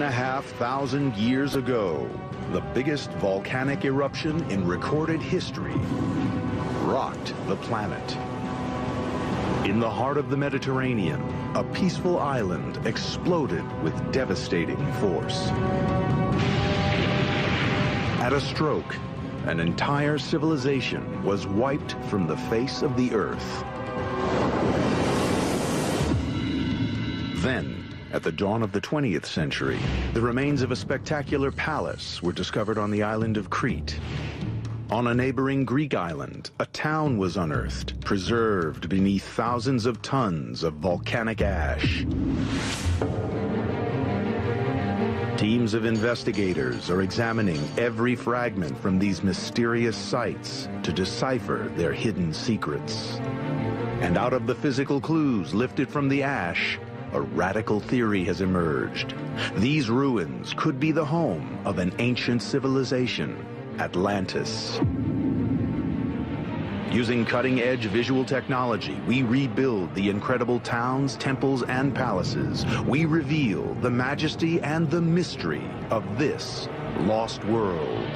3,500 years ago, the biggest volcanic eruption in recorded history rocked the planet. In the heart of the Mediterranean, a peaceful island exploded with devastating force. At a stroke, an entire civilization was wiped from the face of the earth. Then, at the dawn of the 20th century, the remains of a spectacular palace were discovered on the island of Crete. On a neighboring Greek island, a town was unearthed, preserved beneath thousands of tons of volcanic ash. Teams of investigators are examining every fragment from these mysterious sites to decipher their hidden secrets. And out of the physical clues lifted from the ash, a radical theory has emerged. These ruins could be the home of an ancient civilization, Atlantis. Using cutting-edge visual technology, we rebuild the incredible towns, temples, and palaces. We reveal the majesty and the mystery of this lost world.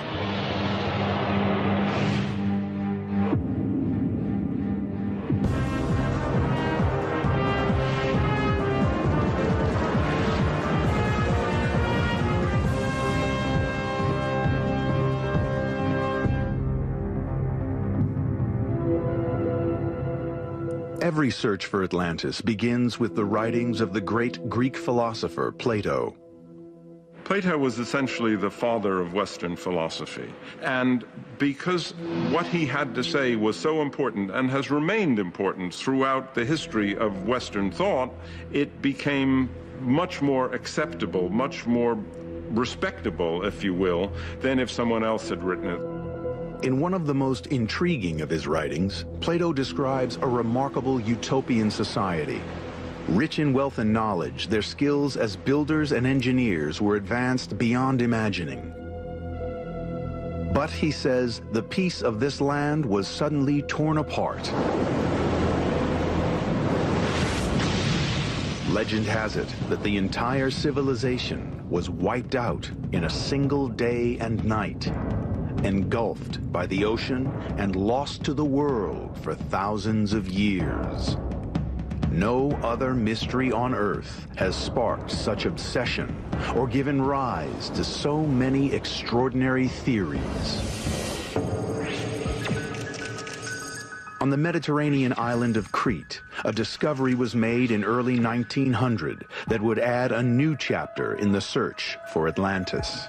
Every search for Atlantis begins with the writings of the great Greek philosopher Plato. Plato was essentially the father of Western philosophy, and because what he had to say was so important and has remained important throughout the history of Western thought, it became much more acceptable, much more respectable, if you will, than if someone else had written it. In one of the most intriguing of his writings, Plato describes a remarkable utopian society. Rich in wealth and knowledge, their skills as builders and engineers were advanced beyond imagining. But, he says, the peace of this land was suddenly torn apart. Legend has it that the entire civilization was wiped out in a single day and night, engulfed by the ocean and lost to the world for thousands of years. No other mystery on Earth has sparked such obsession or given rise to so many extraordinary theories. On the Mediterranean island of Crete, a discovery was made in early 1900 that would add a new chapter in the search for Atlantis.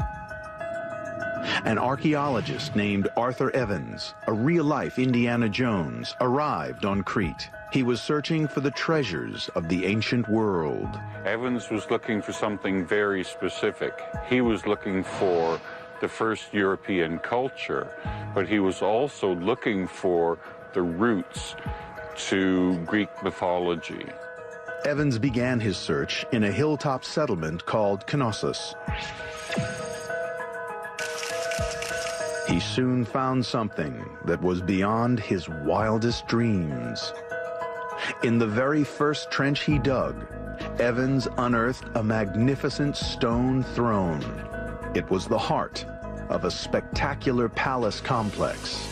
An archaeologist named Arthur Evans, a real-life Indiana Jones, arrived on Crete. He was searching for the treasures of the ancient world. Evans was looking for something very specific. He was looking for the first European culture, but he was also looking for the roots to Greek mythology. Evans began his search in a hilltop settlement called Knossos. He soon found something that was beyond his wildest dreams. In the very first trench he dug, Evans unearthed a magnificent stone throne. It was the heart of a spectacular palace complex.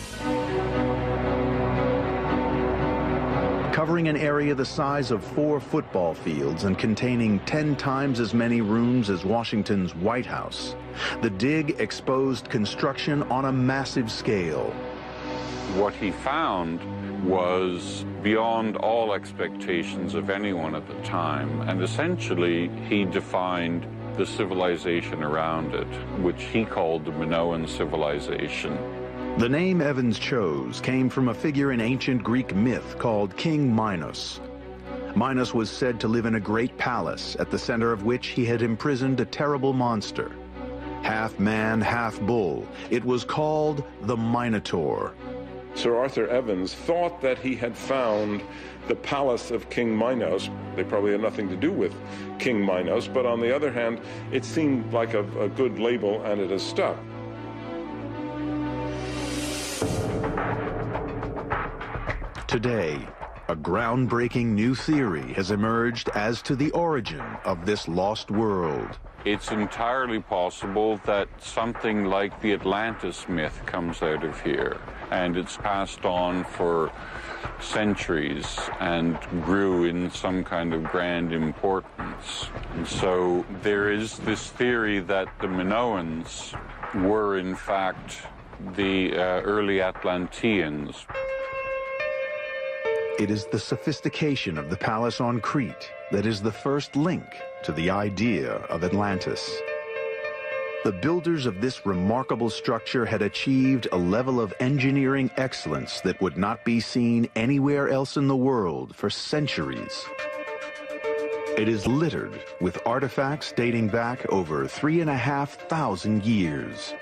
Covering an area the size of 4 football fields and containing 10 times as many rooms as Washington's White House, the dig exposed construction on a massive scale. What he found was beyond all expectations of anyone at the time, and essentially he defined the civilization around it, which he called the Minoan civilization. The name Evans chose came from a figure in ancient Greek myth called King Minos. Minos was said to live in a great palace, at the center of which he had imprisoned a terrible monster. Half man, half bull, it was called the Minotaur. Sir Arthur Evans thought that he had found the palace of King Minos. They probably had nothing to do with King Minos, but on the other hand, it seemed like a good label, and it has stuck. Today, a groundbreaking new theory has emerged as to the origin of this lost world. It's entirely possible that something like the Atlantis myth comes out of here, and it's passed on for centuries and grew in some kind of grand importance. And so there is this theory that the Minoans were in fact the early Atlanteans. It is the sophistication of the palace on Crete that is the first link to the idea of Atlantis. The builders of this remarkable structure had achieved a level of engineering excellence that would not be seen anywhere else in the world for centuries. It is littered with artifacts dating back over 3,500 years.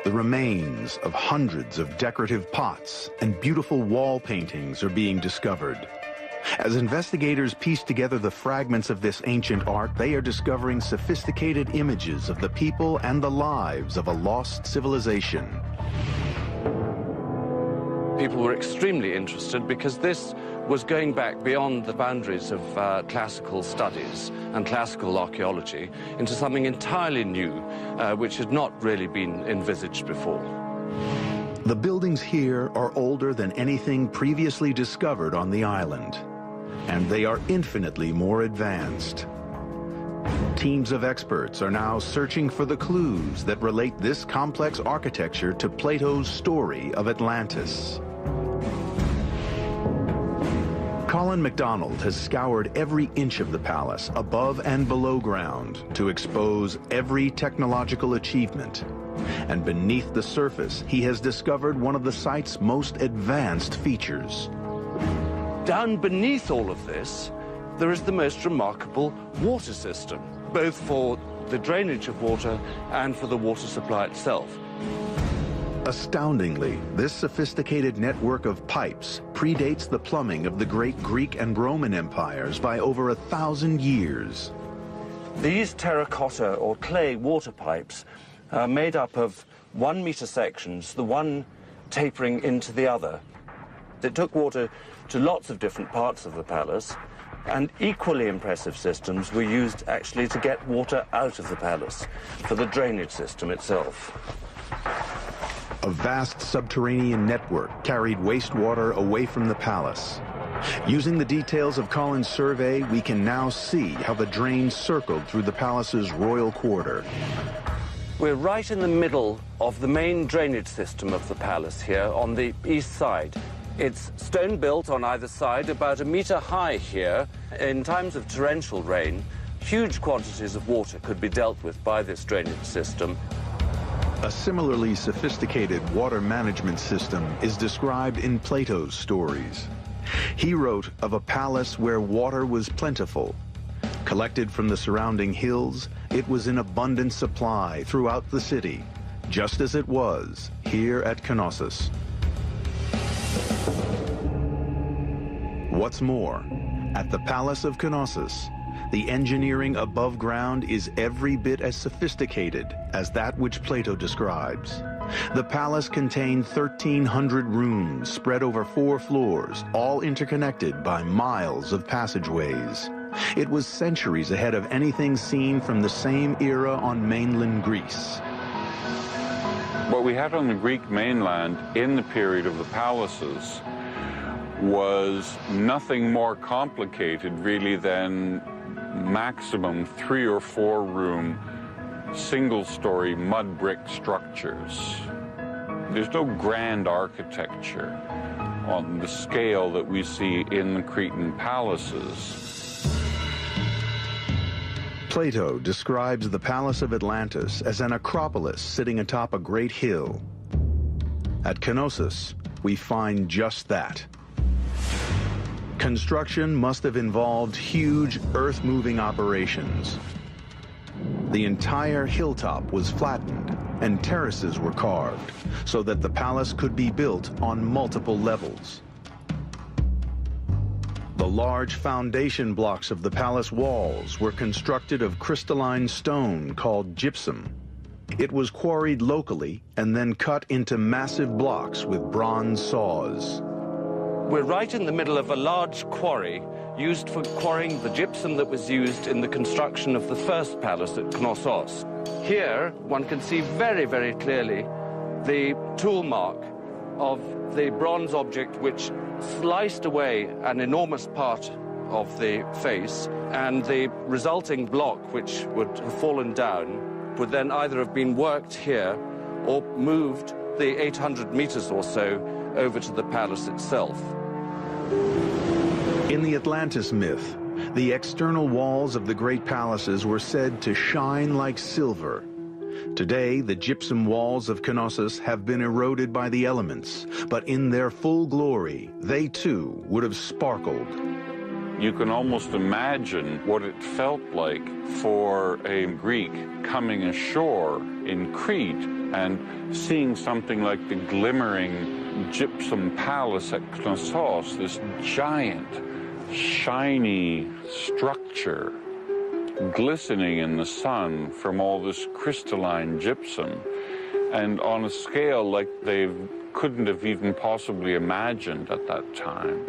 The remains of hundreds of decorative pots and beautiful wall paintings are being discovered. As investigators piece together the fragments of this ancient art, they are discovering sophisticated images of the people and the lives of a lost civilization. People were extremely interested because this was going back beyond the boundaries of classical studies and classical archaeology into something entirely new, which had not really been envisaged before. The buildings here are older than anything previously discovered on the island, and they are infinitely more advanced. Teams of experts are now searching for the clues that relate this complex architecture to Plato's story of Atlantis. Colin MacDonald has scoured every inch of the palace, above and below ground, to expose every technological achievement. And beneath the surface, he has discovered one of the site's most advanced features. Down beneath all of this, there is the most remarkable water system, both for the drainage of water and for the water supply itself. Astoundingly, this sophisticated network of pipes predates the plumbing of the great Greek and Roman empires by over 1,000 years. These terracotta or clay water pipes are made up of 1 meter sections, the one tapering into the other. It took water to lots of different parts of the palace, and equally impressive systems were used actually to get water out of the palace for the drainage system itself. A vast subterranean network carried wastewater away from the palace. Using the details of Colin's survey, we can now see how the drains circled through the palace's royal quarter. We're right in the middle of the main drainage system of the palace here on the east side. It's stone built on either side, about 1 meter high here. In times of torrential rain, huge quantities of water could be dealt with by this drainage system. A similarly sophisticated water management system is described in Plato's stories. He wrote of a palace where water was plentiful. Collected from the surrounding hills, it was in abundant supply throughout the city, just as it was here at Knossos. What's more, at the Palace of Knossos, the engineering above ground is every bit as sophisticated as that which Plato describes. The palace contained 1,300 rooms spread over 4 floors, all interconnected by miles of passageways. It was centuries ahead of anything seen from the same era on mainland Greece. What we had on the Greek mainland in the period of the palaces was nothing more complicated really than maximum 3 or 4 room single-story mud brick structures. There's no grand architecture on the scale that we see in the Cretan palaces. Plato describes the Palace of Atlantis as an acropolis sitting atop a great hill. At Knossos, we find just that. Construction must have involved huge earth-moving operations. The entire hilltop was flattened and terraces were carved so that the palace could be built on multiple levels. The large foundation blocks of the palace walls were constructed of crystalline stone called gypsum. It was quarried locally and then cut into massive blocks with bronze saws. We're right in the middle of a large quarry used for quarrying the gypsum that was used in the construction of the first palace at Knossos. Here, one can see very, very clearly the tool mark of the bronze object which sliced away an enormous part of the face, and the resulting block, which would have fallen down, would then either have been worked here or moved the 800 meters or so over to the palace itself. In the Atlantis myth, the external walls of the great palaces were said to shine like silver. Today, the gypsum walls of Knossos have been eroded by the elements, but in their full glory, they too would have sparkled. You can almost imagine what it felt like for a Greek coming ashore in Crete and seeing something like the glimmering gypsum palace at Knossos, this giant, shiny structure, glistening in the sun from all this crystalline gypsum, and on a scale like they couldn't have even possibly imagined at that time.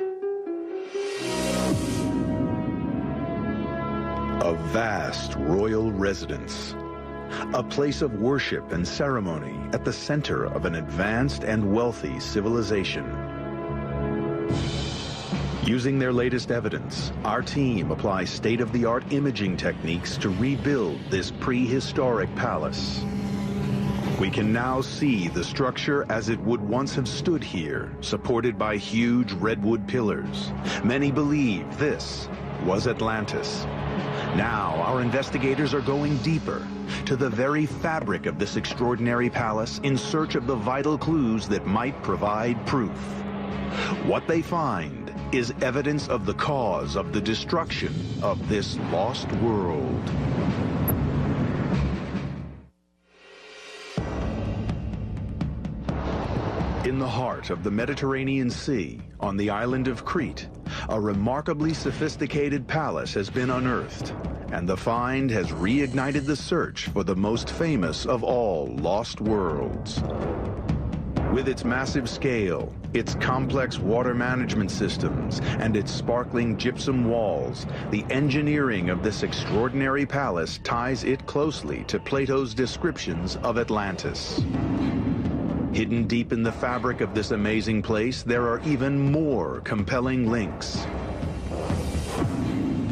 A vast royal residence, a place of worship and ceremony at the center of an advanced and wealthy civilization. Using their latest evidence, our team applies state-of-the-art imaging techniques to rebuild this prehistoric palace. We can now see the structure as it would once have stood here, supported by huge redwood pillars. Many believe this was Atlantis. Now, our investigators are going deeper, to the very fabric of this extraordinary palace in search of the vital clues that might provide proof. What they find is evidence of the cause of the destruction of this lost world. In the heart of the Mediterranean Sea, on the island of Crete, a remarkably sophisticated palace has been unearthed, and the find has reignited the search for the most famous of all lost worlds. With its massive scale, its complex water management systems, and its sparkling gypsum walls, the engineering of this extraordinary palace ties it closely to Plato's descriptions of Atlantis. Hidden deep in the fabric of this amazing place, there are even more compelling links.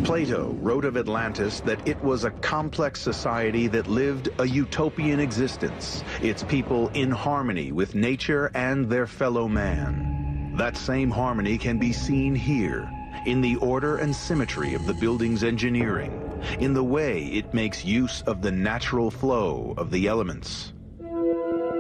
Plato wrote of Atlantis that it was a complex society that lived a utopian existence, its people in harmony with nature and their fellow man. That same harmony can be seen here, in the order and symmetry of the building's engineering, in the way it makes use of the natural flow of the elements.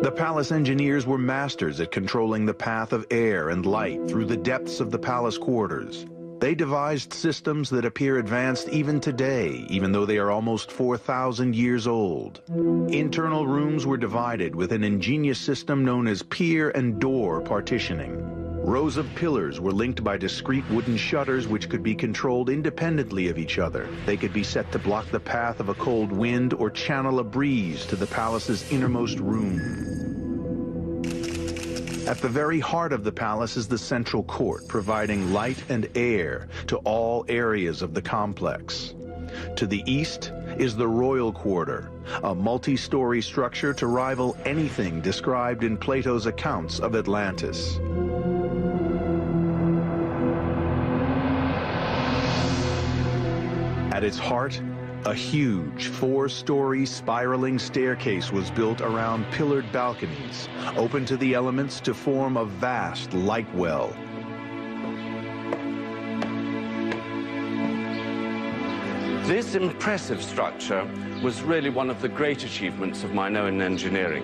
The palace engineers were masters at controlling the path of air and light through the depths of the palace quarters. They devised systems that appear advanced even today, even though they are almost 4,000 years old. Internal rooms were divided with an ingenious system known as pier and door partitioning. Rows of pillars were linked by discrete wooden shutters which could be controlled independently of each other. They could be set to block the path of a cold wind or channel a breeze to the palace's innermost room. At the very heart of the palace is the central court, providing light and air to all areas of the complex. To the east is the royal quarter, a multi-story structure to rival anything described in Plato's accounts of Atlantis. At its heart, a huge four-story spiraling staircase was built around pillared balconies, open to the elements to form a vast light well. This impressive structure was really one of the great achievements of Minoan engineering.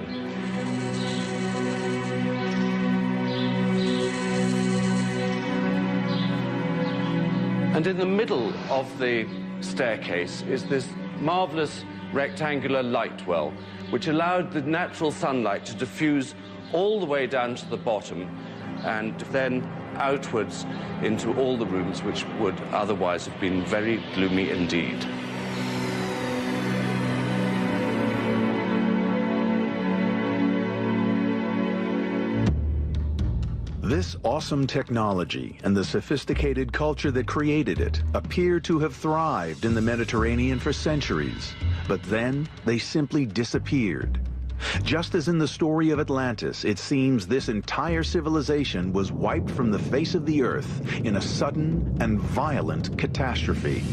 And in the middle of the staircase is this marvelous rectangular light well, which allowed the natural sunlight to diffuse all the way down to the bottom and then outwards into all the rooms which would otherwise have been very gloomy indeed. This awesome technology and the sophisticated culture that created it appear to have thrived in the Mediterranean for centuries, but then they simply disappeared. Just as in the story of Atlantis, it seems this entire civilization was wiped from the face of the earth in a sudden and violent catastrophe.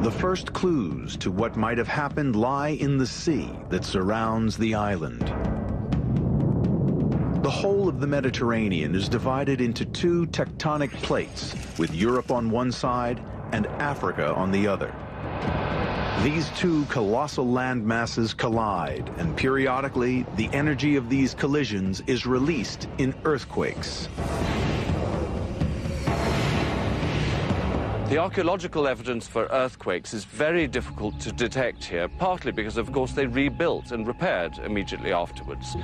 The first clues to what might have happened lie in the sea that surrounds the island. The whole of the Mediterranean is divided into two tectonic plates, with Europe on one side and Africa on the other. These two colossal land masses collide, and periodically the energy of these collisions is released in earthquakes. The archaeological evidence for earthquakes is very difficult to detect here, partly because, of course, they rebuilt and repaired immediately afterwards.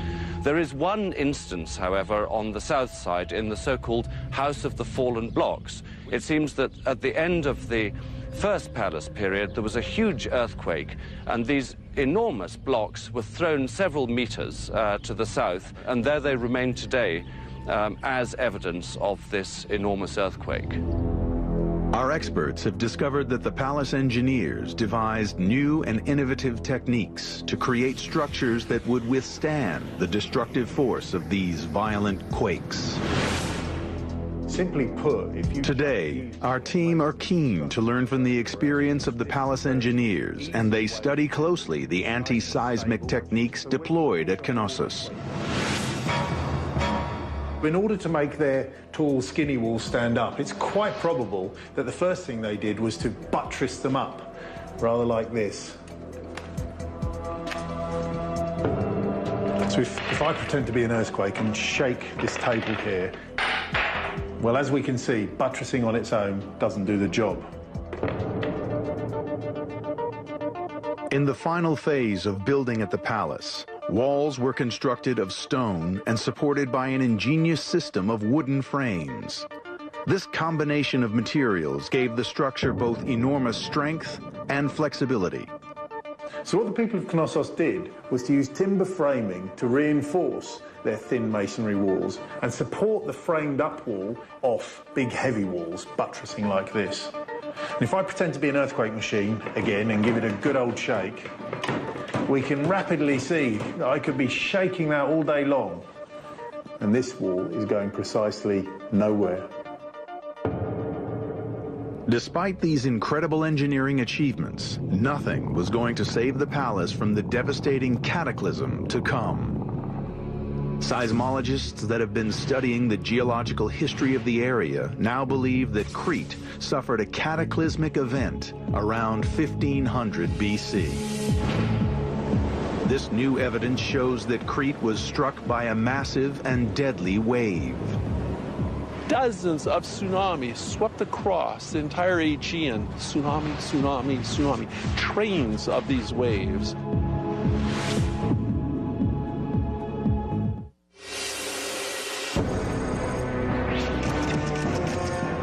There is one instance, however, on the south side in the so-called House of the Fallen Blocks. It seems that at the end of the First Palace period, there was a huge earthquake, and these enormous blocks were thrown several meters to the south, and there they remain today as evidence of this enormous earthquake. Our experts have discovered that the palace engineers devised new and innovative techniques to create structures that would withstand the destructive force of these violent quakes. Simply put, if you... Today, our team are keen to learn from the experience of the palace engineers, and they study closely the anti-seismic techniques deployed at Knossos. In order to make their tall, skinny walls stand up, it's quite probable that the first thing they did was to buttress them up, rather like this. So if I pretend to be an earthquake and shake this table here, well, as we can see, buttressing on its own doesn't do the job. In the final phase of building at the palace, walls were constructed of stone and supported by an ingenious system of wooden frames. This combination of materials gave the structure both enormous strength and flexibility. So what the people of Knossos did was to use timber framing to reinforce their thin masonry walls and support the framed up wall off big heavy walls, buttressing like this. And if I pretend to be an earthquake machine again and give it a good old shake, we can rapidly see that I could be shaking that all day long, and this wall is going precisely nowhere. Despite these incredible engineering achievements, nothing was going to save the palace from the devastating cataclysm to come. Seismologists that have been studying the geological history of the area now believe that Crete suffered a cataclysmic event around 1500 BC. This new evidence shows that Crete was struck by a massive and deadly wave. Dozens of tsunamis swept across the entire Aegean. Tsunami, tsunami, tsunami. Trains of these waves.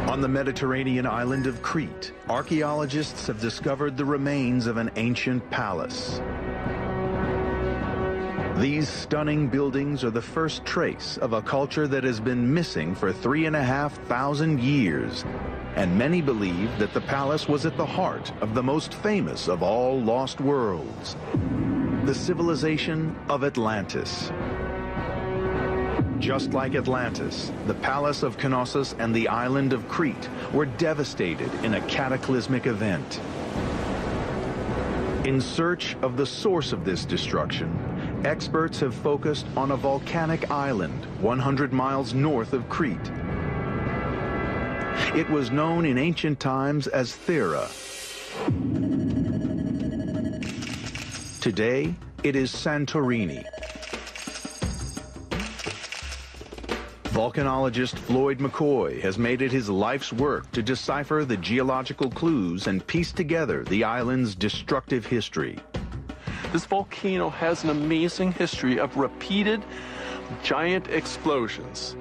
On the Mediterranean island of Crete, archaeologists have discovered the remains of an ancient palace. These stunning buildings are the first trace of a culture that has been missing for 3,500 years, and many believe that the palace was at the heart of the most famous of all lost worlds, the civilization of Atlantis. Just like Atlantis, the palace of Knossos and the island of Crete were devastated in a cataclysmic event. In search of the source of this destruction, experts have focused on a volcanic island 100 miles north of Crete. It was known in ancient times as Thera. Today, it is Santorini. Volcanologist Floyd McCoy has made it his life's work to decipher the geological clues and piece together the island's destructive history. This volcano has an amazing history of repeated giant explosions.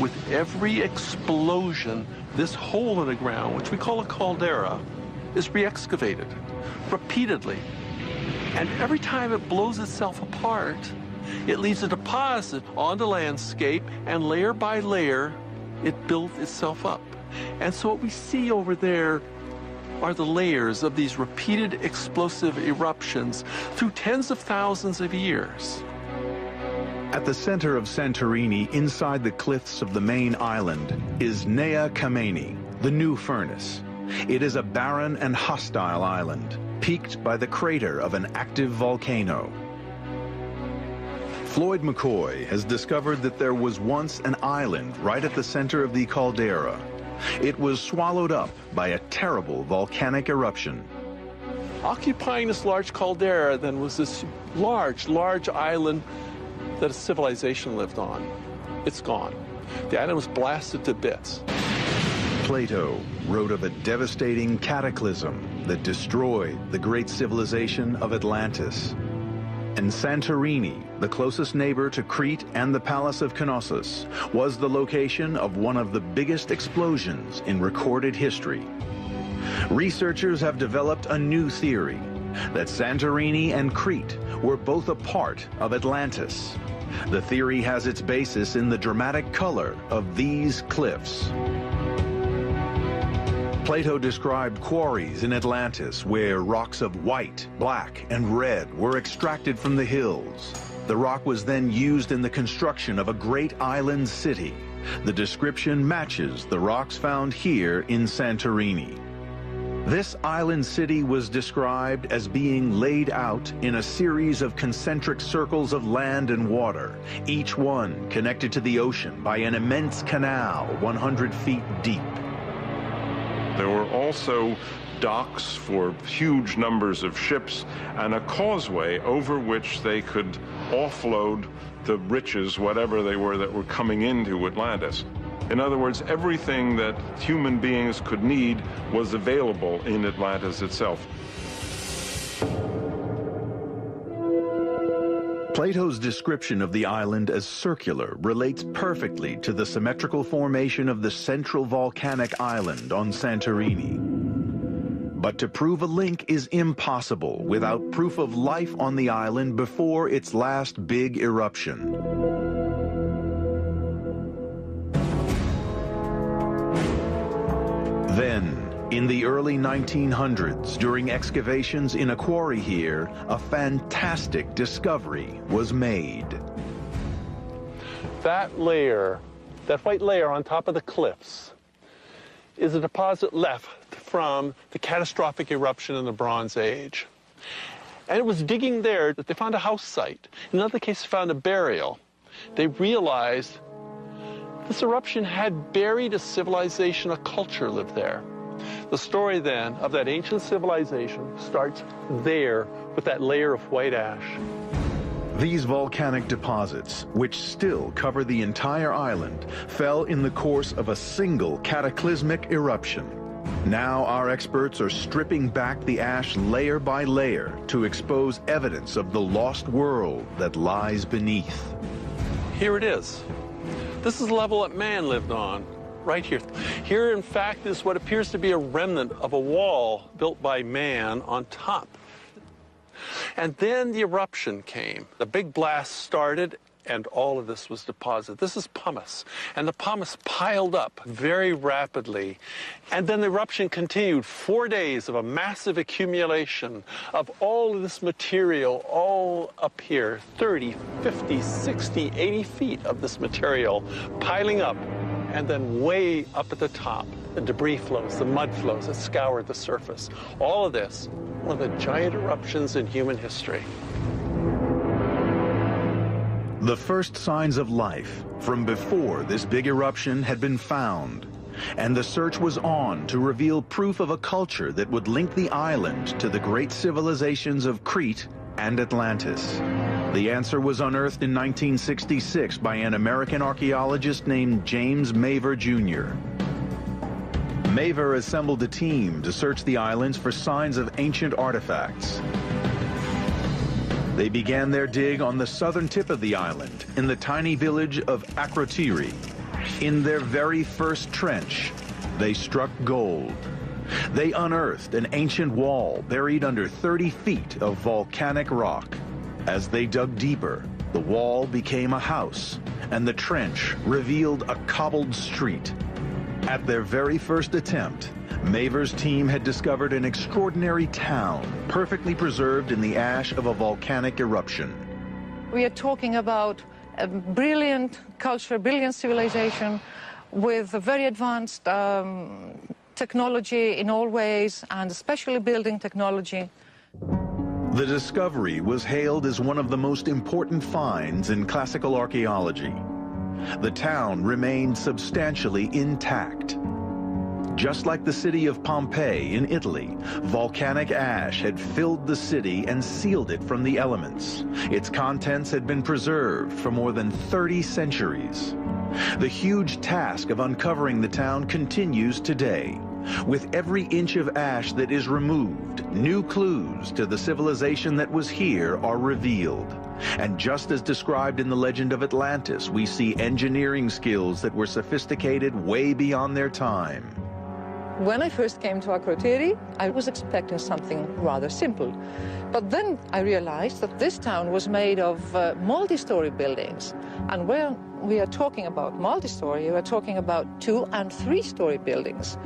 With every explosion, this hole in the ground, which we call a caldera, is re-excavated repeatedly. And every time it blows itself apart, it leaves a deposit on the landscape, and layer by layer, it builds itself up. And so what we see over there are the layers of these repeated explosive eruptions through tens of thousands of years. At the center of Santorini, inside the cliffs of the main island, is Nea Kameni, the new furnace. It is a barren and hostile island, peaked by the crater of an active volcano. Floyd McCoy has discovered that there was once an island right at the center of the caldera. It was swallowed up by a terrible volcanic eruption. Occupying this large caldera then was this large island that a civilization lived on. It's gone. The island was blasted to bits. Plato wrote of a devastating cataclysm that destroyed the great civilization of Atlantis. And Santorini, the closest neighbor to Crete and the Palace of Knossos, was the location of one of the biggest explosions in recorded history. Researchers have developed a new theory, that Santorini and Crete were both a part of Atlantis. The theory has its basis in the dramatic color of these cliffs. Plato described quarries in Atlantis where rocks of white, black, and red were extracted from the hills. The rock was then used in the construction of a great island city. The description matches the rocks found here in Santorini. This island city was described as being laid out in a series of concentric circles of land and water, each one connected to the ocean by an immense canal 100 feet deep. There were also docks for huge numbers of ships and a causeway over which they could offload the riches, whatever they were, that were coming into Atlantis. In other words, everything that human beings could need was available in Atlantis itself. Plato's description of the island as circular relates perfectly to the symmetrical formation of the central volcanic island on Santorini. But to prove a link is impossible without proof of life on the island before its last big eruption. Then, in the early 1900s, during excavations in a quarry here, a fantastic discovery was made. That layer, that white layer on top of the cliffs, is a deposit left from the catastrophic eruption in the Bronze Age. And it was digging there that they found a house site. In another case, they found a burial. They realized this eruption had buried a civilization, a culture lived there. The story then of that ancient civilization starts there with that layer of white ash. These volcanic deposits, which still cover the entire island, fell in the course of a single cataclysmic eruption. Now our experts are stripping back the ash layer by layer to expose evidence of the lost world that lies beneath. Here it is. This is the level that man lived on, right here. Here, in fact, is what appears to be a remnant of a wall built by man on top. And then the eruption came. The big blast started, and all of this was deposited. This is pumice, and the pumice piled up very rapidly. And then the eruption continued, 4 days of a massive accumulation of all of this material all up here, 30, 50, 60, 80 feet of this material piling up. And then way up at the top, the debris flows, the mud flows that scoured the surface. All of this, one of the giant eruptions in human history. The first signs of life from before this big eruption had been found, and the search was on to reveal proof of a culture that would link the island to the great civilizations of Crete and Atlantis. The answer was unearthed in 1966 by an American archaeologist named James Mavor Jr. Mavor assembled a team to search the islands for signs of ancient artifacts. They began their dig on the southern tip of the island, in the tiny village of Akrotiri. In their very first trench, they struck gold. They unearthed an ancient wall buried under 30 feet of volcanic rock. As they dug deeper, the wall became a house, and the trench revealed a cobbled street. At their very first attempt, Maver's team had discovered an extraordinary town, perfectly preserved in the ash of a volcanic eruption. We are talking about a brilliant culture, brilliant civilization with a very advanced technology in all ways, and especially building technology. The discovery was hailed as one of the most important finds in classical archaeology. The town remained substantially intact. Just like the city of Pompeii in Italy, volcanic ash had filled the city and sealed it from the elements. Its contents had been preserved for more than 30 centuries. The huge task of uncovering the town continues today. With every inch of ash that is removed, new clues to the civilization that was here are revealed. And just as described in the legend of Atlantis, we see engineering skills that were sophisticated way beyond their time. When I first came to Akrotiri, I was expecting something rather simple. But then I realized that this town was made of multi-story buildings. And when we are talking about multi-story, we are talking about 2- and 3-story buildings.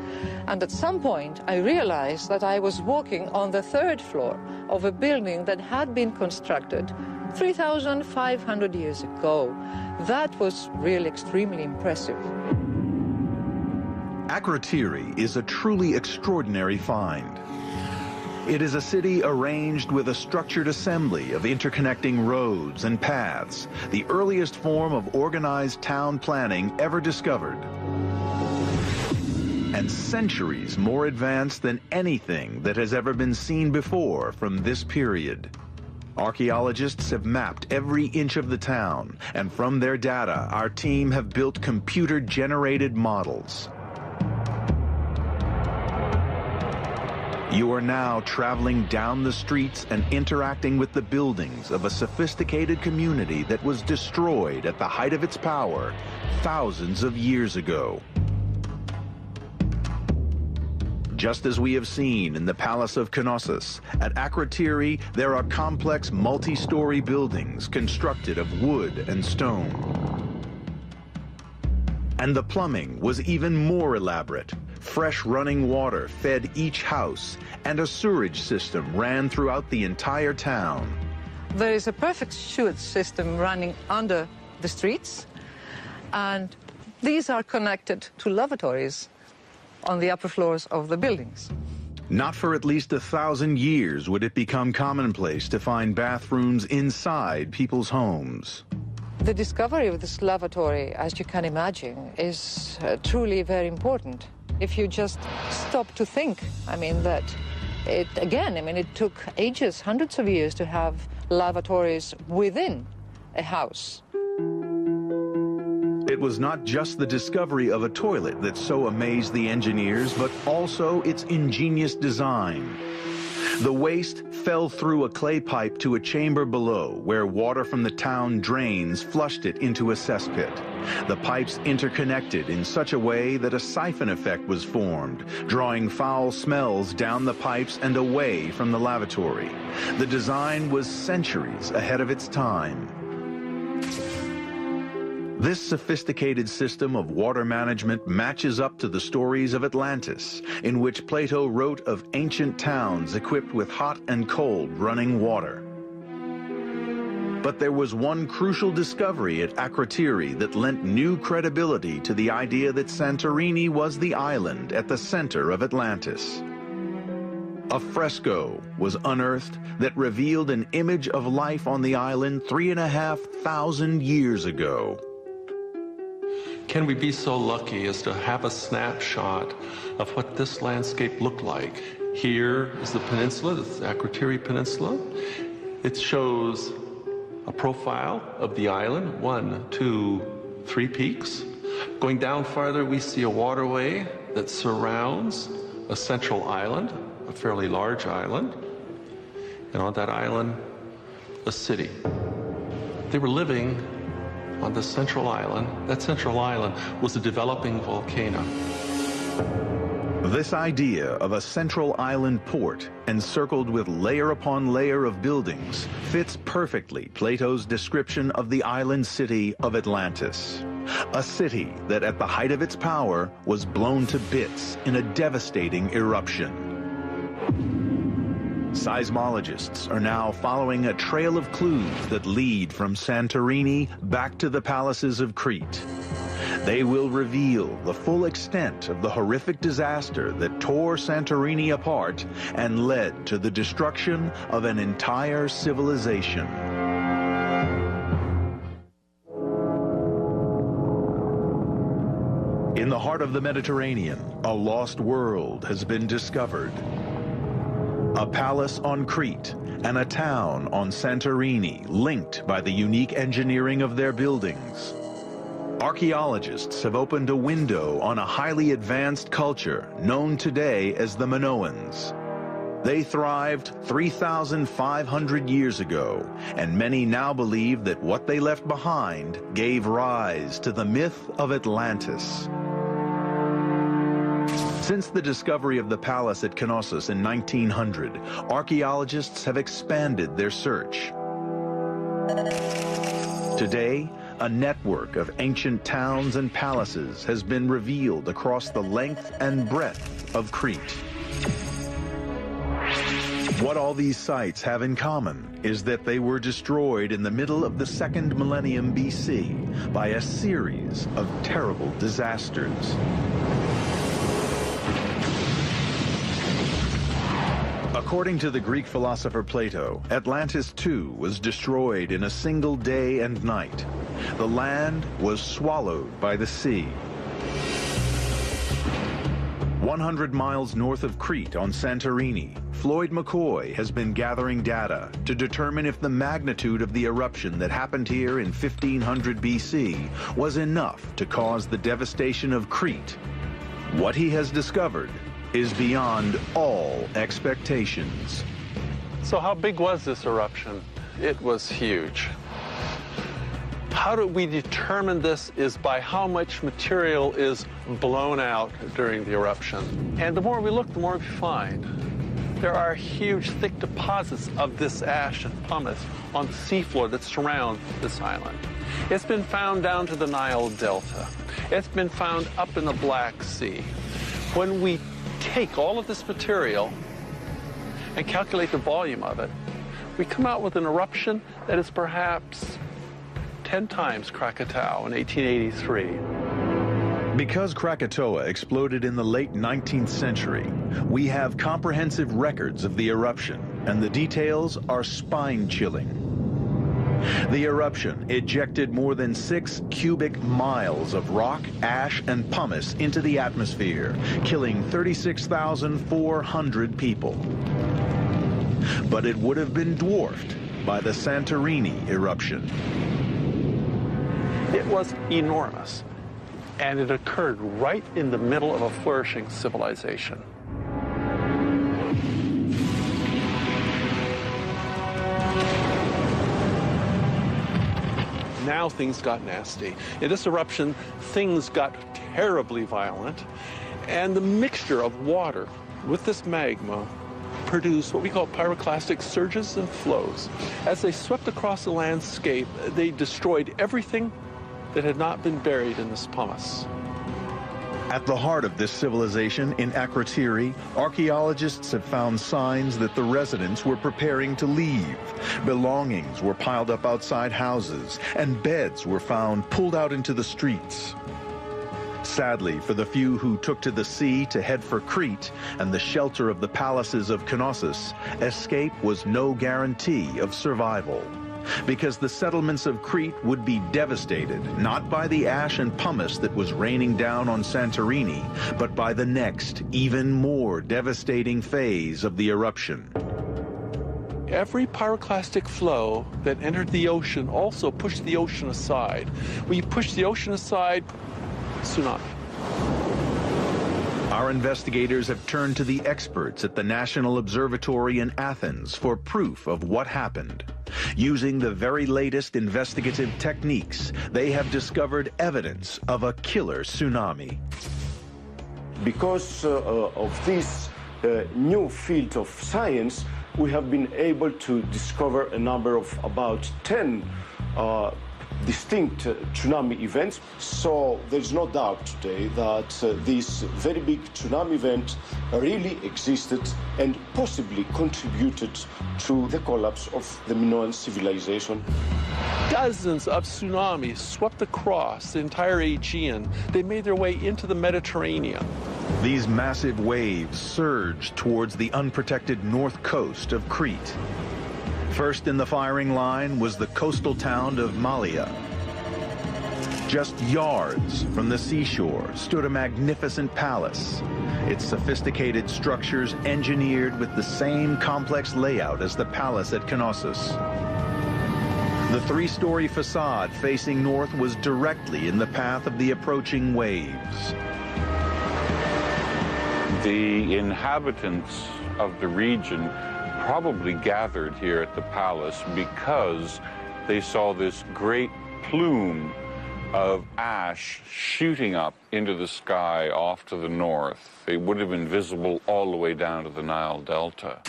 And at some point, I realized that I was walking on the 3rd floor of a building that had been constructed 3,500 years ago. That was really extremely impressive. Akrotiri is a truly extraordinary find. It is a city arranged with a structured assembly of interconnecting roads and paths, the earliest form of organized town planning ever discovered, and centuries more advanced than anything that has ever been seen before from this period. Archaeologists have mapped every inch of the town, and from their data, our team have built computer-generated models. You are now traveling down the streets and interacting with the buildings of a sophisticated community that was destroyed at the height of its power thousands of years ago. Just as we have seen in the Palace of Knossos, at Akrotiri there are complex multi-story buildings constructed of wood and stone. And the plumbing was even more elaborate. Fresh running water fed each house, and a sewerage system ran throughout the entire town. There is a perfect sewage system running under the streets, and these are connected to lavatories on the upper floors of the buildings. Not for at least 1,000 years would it become commonplace to find bathrooms inside people's homes. The discovery of this lavatory, as you can imagine, is truly very important. If you just stop to think, I mean, that it took ages, hundreds of years to have lavatories within a house. It was not just the discovery of a toilet that so amazed the engineers, but also its ingenious design. The waste fell through a clay pipe to a chamber below, where water from the town drains flushed it into a cesspit. The pipes interconnected in such a way that a siphon effect was formed, drawing foul smells down the pipes and away from the lavatory. The design was centuries ahead of its time. This sophisticated system of water management matches up to the stories of Atlantis, in which Plato wrote of ancient towns equipped with hot and cold running water. But there was one crucial discovery at Akrotiri that lent new credibility to the idea that Santorini was the island at the center of Atlantis. A fresco was unearthed that revealed an image of life on the island 3,500 years ago. Can we be so lucky as to have a snapshot of what this landscape looked like? Here is the peninsula, the Akrotiri Peninsula. It shows a profile of the island, 1, 2, 3 peaks. Going down farther, we see a waterway that surrounds a central island, a fairly large island. And on that island, a city. They were living on the central island. That central island was a developing volcano. This idea of a central island port encircled with layer upon layer of buildings fits perfectly Plato's description of the island city of Atlantis. A city that at the height of its power was blown to bits in a devastating eruption. Seismologists are now following a trail of clues that lead from Santorini back to the palaces of Crete. They will reveal the full extent of the horrific disaster that tore Santorini apart and led to the destruction of an entire civilization. In the heart of the Mediterranean, a lost world has been discovered. A palace on Crete and a town on Santorini linked by the unique engineering of their buildings. Archaeologists have opened a window on a highly advanced culture known today as the Minoans. They thrived 3,500 years ago, and many now believe that what they left behind gave rise to the myth of Atlantis. Since the discovery of the palace at Knossos in 1900, archaeologists have expanded their search. Today, a network of ancient towns and palaces has been revealed across the length and breadth of Crete. What all these sites have in common is that they were destroyed in the middle of the 2nd millennium BC by a series of terrible disasters. According to the Greek philosopher Plato, Atlantis too was destroyed in a single day and night. The land was swallowed by the sea. 100 miles north of Crete on Santorini, Floyd McCoy has been gathering data to determine if the magnitude of the eruption that happened here in 1500 BC was enough to cause the devastation of Crete. What he has discovered is beyond all expectations. So how big was this eruption? It was huge. How do we determine this is by how much material is blown out during the eruption. And the more we look, the more we find. There are huge, thick deposits of this ash and pumice on the seafloor that surround this island. It's been found down to the Nile Delta. It's been found up in the Black Sea. When we take all of this material and calculate the volume of it, we come out with an eruption that is perhaps 10 times Krakatoa in 1883. Because Krakatoa exploded in the late 19th century, we have comprehensive records of the eruption, and the details are spine-chilling. The eruption ejected more than 6 cubic miles of rock, ash, and pumice into the atmosphere, killing 36,400 people. But it would have been dwarfed by the Santorini eruption. It was enormous, and it occurred right in the middle of a flourishing civilization. Now things got nasty. In this eruption, things got terribly violent, and the mixture of water with this magma produced what we call pyroclastic surges and flows. As they swept across the landscape, they destroyed everything that had not been buried in this pumice. At the heart of this civilization in Akrotiri, archaeologists have found signs that the residents were preparing to leave. Belongings were piled up outside houses, and beds were found pulled out into the streets. Sadly, for the few who took to the sea to head for Crete and the shelter of the palaces of Knossos, escape was no guarantee of survival. Because the settlements of Crete would be devastated, not by the ash and pumice that was raining down on Santorini, but by the next, even more devastating phase of the eruption. Every pyroclastic flow that entered the ocean also pushed the ocean aside. When you push the ocean aside, tsunami. Our investigators have turned to the experts at the National Observatory in Athens for proof of what happened. Using the very latest investigative techniques, they have discovered evidence of a killer tsunami. Because of this new field of science, we have been able to discover a number of about 10 distinct tsunami events. So there's no doubt today that this very big tsunami event really existed and possibly contributed to the collapse of the Minoan civilization. Dozens of tsunamis swept across the entire Aegean. They made their way into the Mediterranean. These massive waves surged towards the unprotected north coast of Crete. First in the firing line was the coastal town of Malea. Just yards from the seashore stood a magnificent palace, its sophisticated structures engineered with the same complex layout as the palace at Knossos. The three-story facade facing north was directly in the path of the approaching waves. The inhabitants of the region probably gathered here at the palace because they saw this great plume of ash shooting up into the sky off to the north. It would have been visible all the way down to the Nile Delta.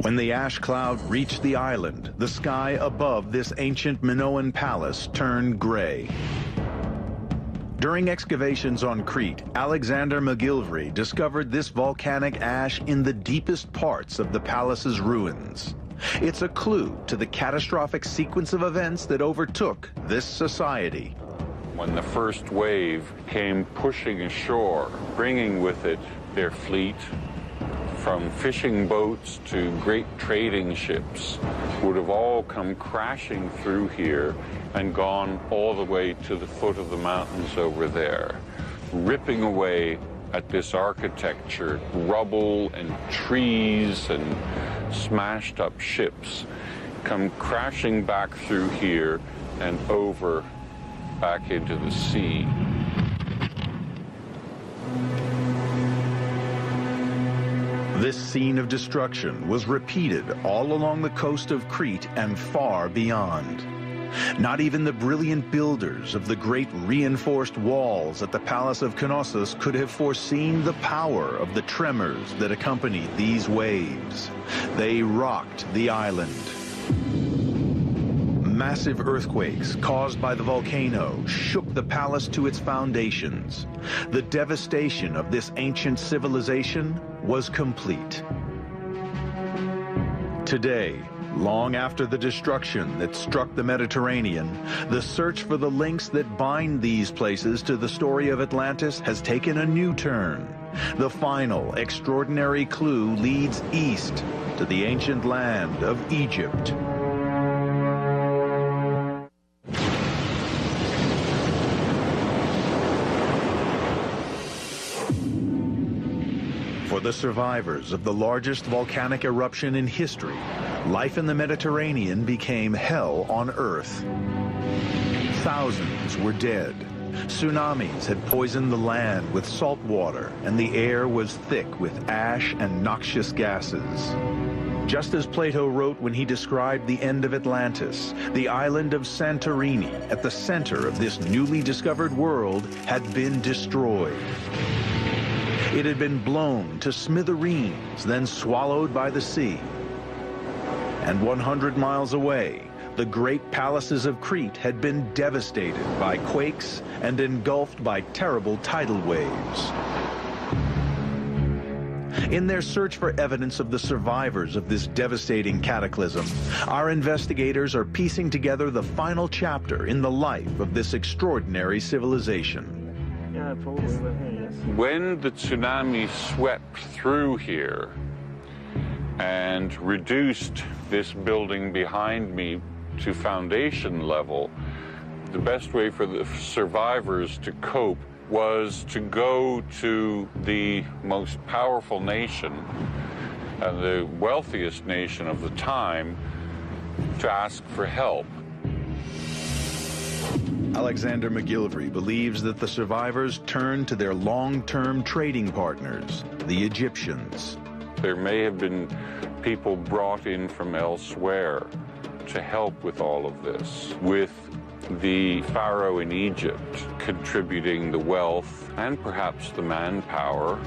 When the ash cloud reached the island, the sky above this ancient Minoan palace turned gray. During excavations on Crete, Alexander McGillivray discovered this volcanic ash in the deepest parts of the palace's ruins. It's a clue to the catastrophic sequence of events that overtook this society. When the first wave came pushing ashore, bringing with it their fleet, from fishing boats to great trading ships, would have all come crashing through here and gone all the way to the foot of the mountains over there, ripping away at this architecture, rubble and trees and smashed up ships, come crashing back through here and over back into the sea. This scene of destruction was repeated all along the coast of Crete and far beyond. Not even the brilliant builders of the great reinforced walls at the Palace of Knossos could have foreseen the power of the tremors that accompanied these waves. They rocked the island. Massive earthquakes caused by the volcano shook the palace to its foundations. The devastation of this ancient civilization was complete. Today, long after the destruction that struck the Mediterranean, the search for the links that bind these places to the story of Atlantis has taken a new turn. The final extraordinary clue leads east to the ancient land of Egypt. For the survivors of the largest volcanic eruption in history, life in the Mediterranean became hell on Earth. Thousands were dead. Tsunamis had poisoned the land with salt water, and the air was thick with ash and noxious gases. Just as Plato wrote when he described the end of Atlantis, the island of Santorini, at the center of this newly discovered world, had been destroyed. It had been blown to smithereens, then swallowed by the sea. And 100 miles away, the great palaces of Crete had been devastated by quakes and engulfed by terrible tidal waves. In their search for evidence of the survivors of this devastating cataclysm, our investigators are piecing together the final chapter in the life of this extraordinary civilization. When the tsunami swept through here and reduced this building behind me to foundation level, the best way for the survivors to cope was to go to the most powerful nation and the wealthiest nation of the time to ask for help. Alexander McGillivray believes that the survivors turned to their long-term trading partners, the Egyptians. There may have been people brought in from elsewhere to help with all of this, with the pharaoh in Egypt contributing the wealth and perhaps the manpower.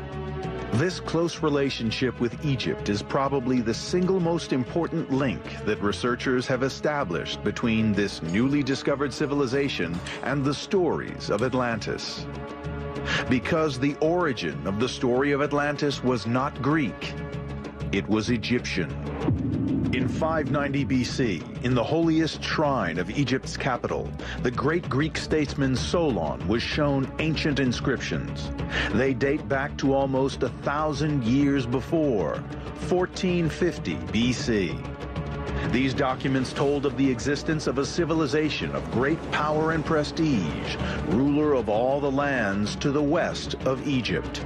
This close relationship with Egypt is probably the single most important link that researchers have established between this newly discovered civilization and the stories of Atlantis. Because the origin of the story of Atlantis was not Greek, it was Egyptian. In 590 BC, in the holiest shrine of Egypt's capital, the great Greek statesman Solon was shown ancient inscriptions. They date back to almost 1,000 years before, 1450 BC. These documents told of the existence of a civilization of great power and prestige, ruler of all the lands to the west of Egypt.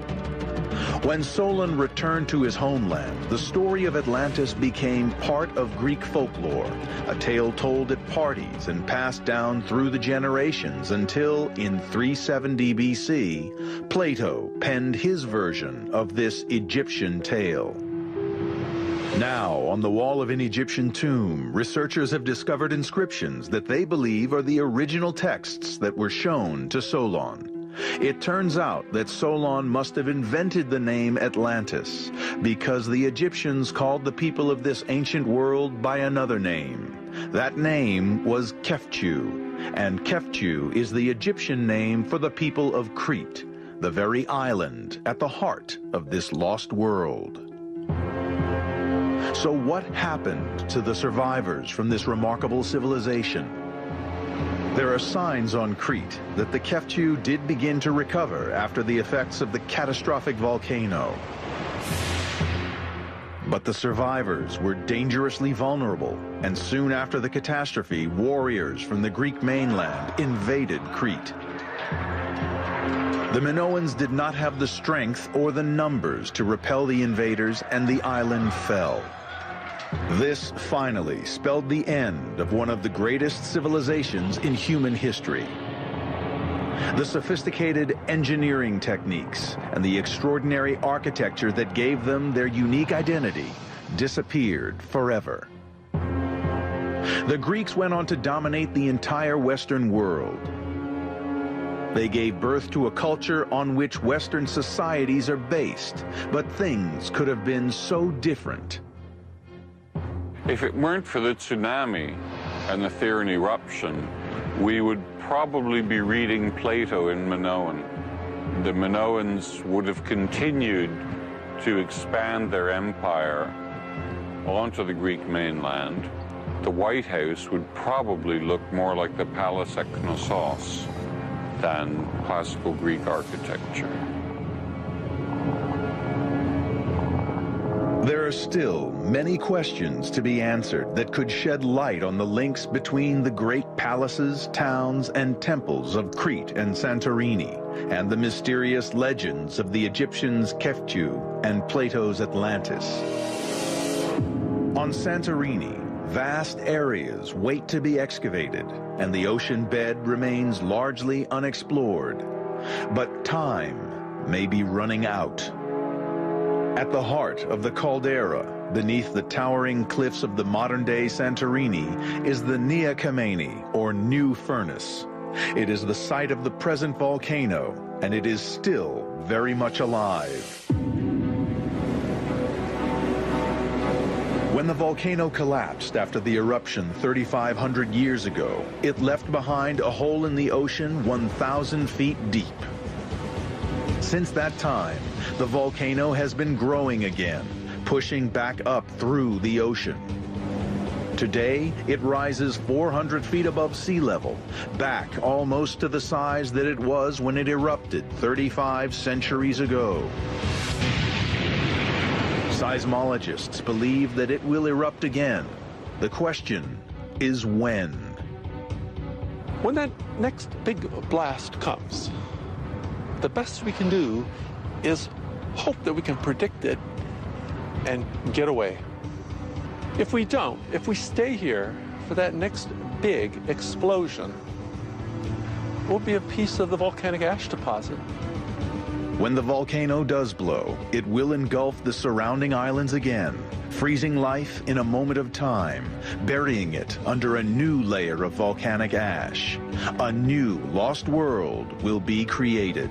When Solon returned to his homeland, the story of Atlantis became part of Greek folklore, a tale told at parties and passed down through the generations until, in 370 BC, Plato penned his version of this Egyptian tale. Now, on the wall of an Egyptian tomb, researchers have discovered inscriptions that they believe are the original texts that were shown to Solon. It turns out that Solon must have invented the name Atlantis because the Egyptians called the people of this ancient world by another name. That name was Kefchu, and Kefchu is the Egyptian name for the people of Crete, the very island at the heart of this lost world. So what happened to the survivors from this remarkable civilization? There are signs on Crete that the Kefchu did begin to recover after the effects of the catastrophic volcano. But the survivors were dangerously vulnerable, and soon after the catastrophe, warriors from the Greek mainland invaded Crete. The Minoans did not have the strength or the numbers to repel the invaders, and the island fell. This finally spelled the end of one of the greatest civilizations in human history. The sophisticated engineering techniques and the extraordinary architecture that gave them their unique identity disappeared forever. The Greeks went on to dominate the entire Western world. They gave birth to a culture on which Western societies are based, but things could have been so different. If it weren't for the tsunami and the Theran eruption, we would probably be reading Plato in Minoan. The Minoans would have continued to expand their empire onto the Greek mainland. The White House would probably look more like the palace at Knossos than classical Greek architecture. There are still many questions to be answered that could shed light on the links between the great palaces, towns, and temples of Crete and Santorini, and the mysterious legends of the Egyptians' Kefchu and Plato's Atlantis. On Santorini, vast areas wait to be excavated, and the ocean bed remains largely unexplored. But time may be running out. At the heart of the caldera, beneath the towering cliffs of the modern-day Santorini, is the Nea Kamenni, or New Furnace. It is the site of the present volcano, and it is still very much alive. When the volcano collapsed after the eruption 3,500 years ago, it left behind a hole in the ocean 1,000 feet deep. Since that time, the volcano has been growing again, pushing back up through the ocean. Today, it rises 400 feet above sea level, back almost to the size that it was when it erupted 35 centuries ago. Seismologists believe that it will erupt again. The question is when. When that next big blast comes, the best we can do is hope that we can predict it and get away. If we don't, if we stay here for that next big explosion, we'll be a piece of the volcanic ash deposit. When the volcano does blow, it will engulf the surrounding islands again, freezing life in a moment of time, burying it under a new layer of volcanic ash. A new lost world will be created.